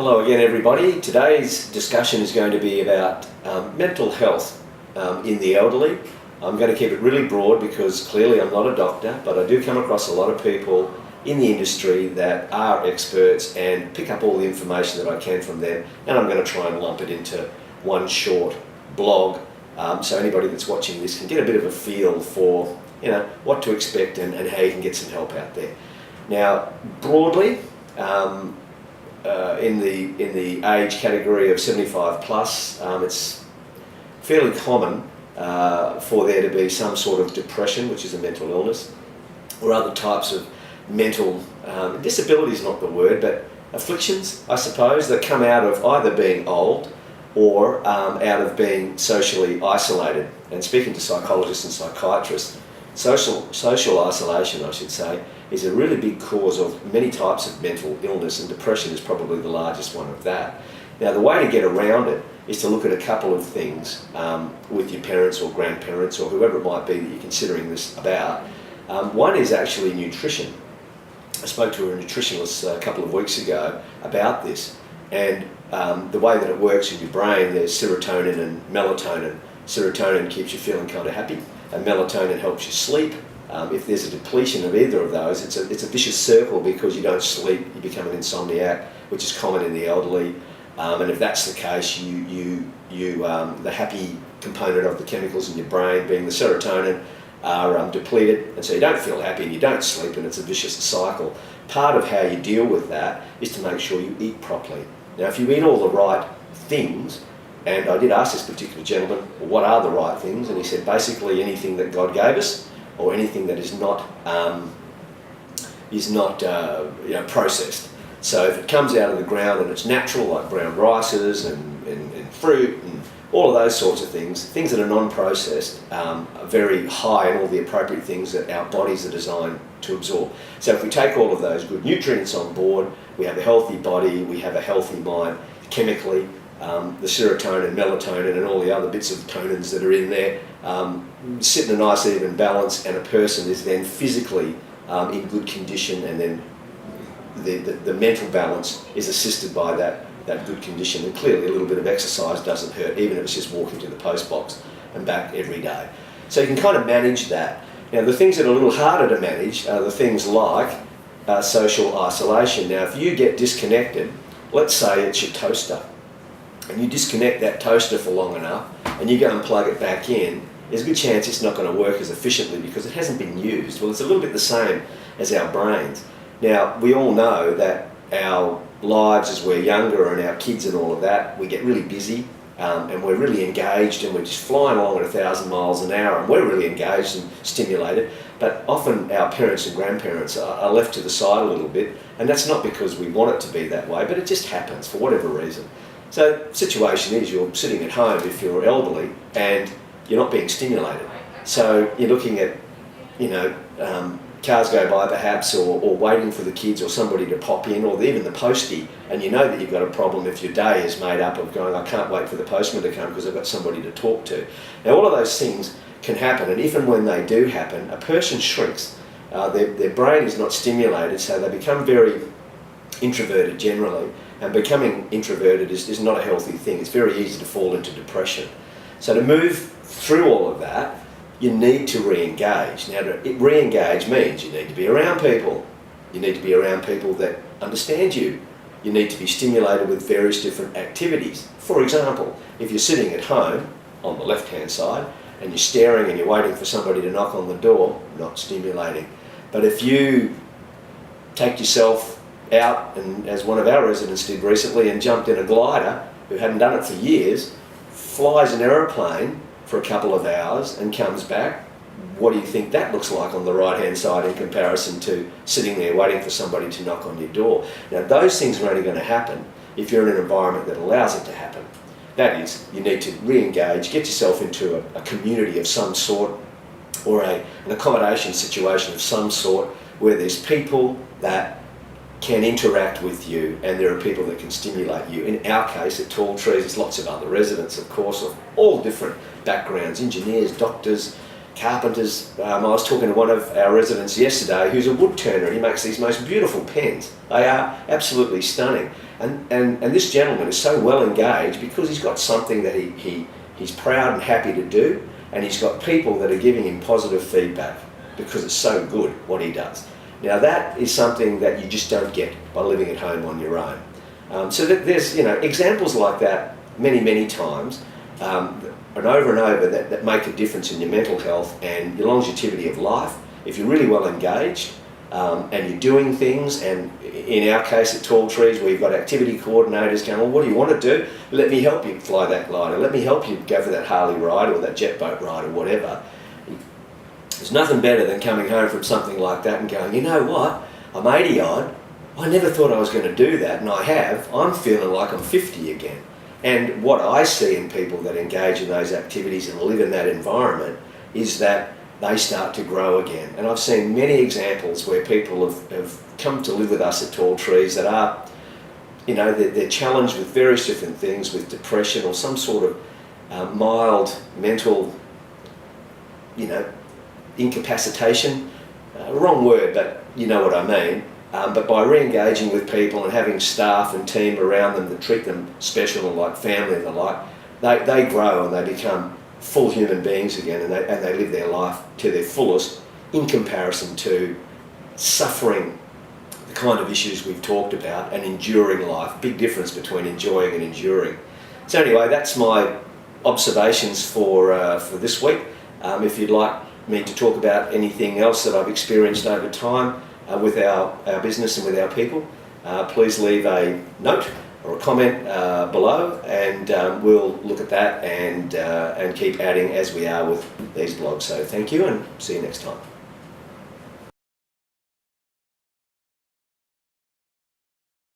Hello again, everybody. Today's discussion is going to be about mental health in the elderly. I'm going to keep it really broad because clearly I'm not a doctor, but I do come across a lot of people in the industry that are experts and pick up all the information that I can from them, and I'm going to try and lump it into one short blog so anybody that's watching this can get a bit of a feel for what to expect and how you can get some help out there. Now, broadly, in the age category of 75 plus, it's fairly common for there to be some sort of depression, which is a mental illness, or other types of mental disability is not the word, but afflictions, I suppose, that come out of either being old or out of being socially isolated. And speaking to psychologists and psychiatrists, social isolation, I should say, is a really big cause of many types of mental illness, and depression is probably the largest one of that. Now, the way to get around it is to look at a couple of things with your parents or grandparents or whoever it might be that you're considering this about. One is actually nutrition. I spoke to a nutritionist a couple of weeks ago about this, and the way that it works in your brain, there's serotonin and melatonin. Serotonin keeps you feeling kind of happy, and melatonin helps you sleep. If there's a depletion of either of those, it's a vicious circle because you don't sleep, you become an insomniac, which is common in the elderly. And if that's the case, the happy component of the chemicals in your brain, being the serotonin, are depleted, and so you don't feel happy and you don't sleep, and it's a vicious cycle. Part of how you deal with that is to make sure you eat properly. Now, if you eat all the right things, and I did ask this particular gentleman, well, what are the right things? And he said basically anything that God gave us, or anything that is not processed. So if it comes out of the ground and it's natural, like brown rices and fruit and all of those sorts of things that are non-processed, are very high in all the appropriate things that our bodies are designed to absorb. So if we take all of those good nutrients on board, we have a healthy body, we have a healthy mind chemically. The serotonin, melatonin and all the other bits of tonins that are in there sit in a nice even balance, and a person is then physically in good condition, and then the mental balance is assisted by that good condition. And clearly a little bit of exercise doesn't hurt, even if it's just walking to the post box and back every day. So you can kind of manage that. Now, the things that are a little harder to manage are the things like social isolation. Now, if you get disconnected, let's say it's your toaster, and you disconnect that toaster for long enough and you go and plug it back in, there's a good chance it's not going to work as efficiently because it hasn't been used. Well, it's a little bit the same as our brains. Now, we all know that our lives as we're younger and our kids and all of that, we get really busy and we're really engaged and we're just flying along at 1,000 miles an hour and we're really engaged and stimulated. But often our parents and grandparents are left to the side a little bit, and that's not because we want it to be that way, but it just happens for whatever reason. So the situation is you're sitting at home if you're elderly and you're not being stimulated. So you're looking at, cars go by perhaps, or waiting for the kids or somebody to pop in, or even the postie, and you know that you've got a problem if your day is made up of going, I can't wait for the postman to come because I've got somebody to talk to. Now, all of those things can happen, and even when they do happen, a person shrinks. Their brain is not stimulated, so they become very introverted generally. And becoming introverted is not a healthy thing. It's very easy to fall into depression. So to move through all of that, you need to re-engage. Now, to re-engage means you need to be around people. You need to be around people that understand you. You need to be stimulated with various different activities. For example, if you're sitting at home on the left-hand side and you're staring and you're waiting for somebody to knock on the door, not stimulating. But if you take yourself out, and as one of our residents did recently, and jumped in a glider, who hadn't done it for years, flies an aeroplane for a couple of hours and comes back, what do you think that looks like on the right hand side in comparison to sitting there waiting for somebody to knock on your door? Now, those things are only going to happen if you're in an environment that allows it to happen. That is, you need to re-engage, get yourself into a community of some sort, or an accommodation situation of some sort, where there's people that can interact with you and there are people that can stimulate you. In our case at Tall Trees, there's lots of other residents, of course, of all different backgrounds, engineers, doctors, carpenters. I was talking to one of our residents yesterday who's a wood turner, and he makes these most beautiful pens. They are absolutely stunning. And this gentleman is so well engaged because he's got something that he's proud and happy to do, and he's got people that are giving him positive feedback because it's so good what he does. Now that is something that you just don't get by living at home on your own. So there's examples like that many times, and over that make a difference in your mental health and your longevity of life. If you're really well engaged and you're doing things, and in our case at Tall Trees, we've got activity coordinators going, well, what do you want to do? Let me help you fly that glider. Let me help you go for that Harley ride or that jet boat ride or whatever. There's nothing better than coming home from something like that and going, you know what, I'm 80 odd, I never thought I was going to do that, and I have. I'm feeling like I'm 50 again. And what I see in people that engage in those activities and live in that environment is that they start to grow again. And I've seen many examples where people have come to live with us at Tall Trees that are, they're challenged with various different things, with depression or some sort of mild mental, incapacitation. Wrong word, but you know what I mean. But by re-engaging with people and having staff and team around them that treat them special and like family and the like, they grow and they become full human beings again, and they live their life to their fullest in comparison to suffering the kind of issues we've talked about and enduring life. Big difference between enjoying and enduring. So anyway, that's my observations for this week. If you'd like me to talk about anything else that I've experienced over time with our business and with our people, please leave a note or a comment below, and we'll look at that and keep adding as we are with these blogs. So thank you, and see you next time.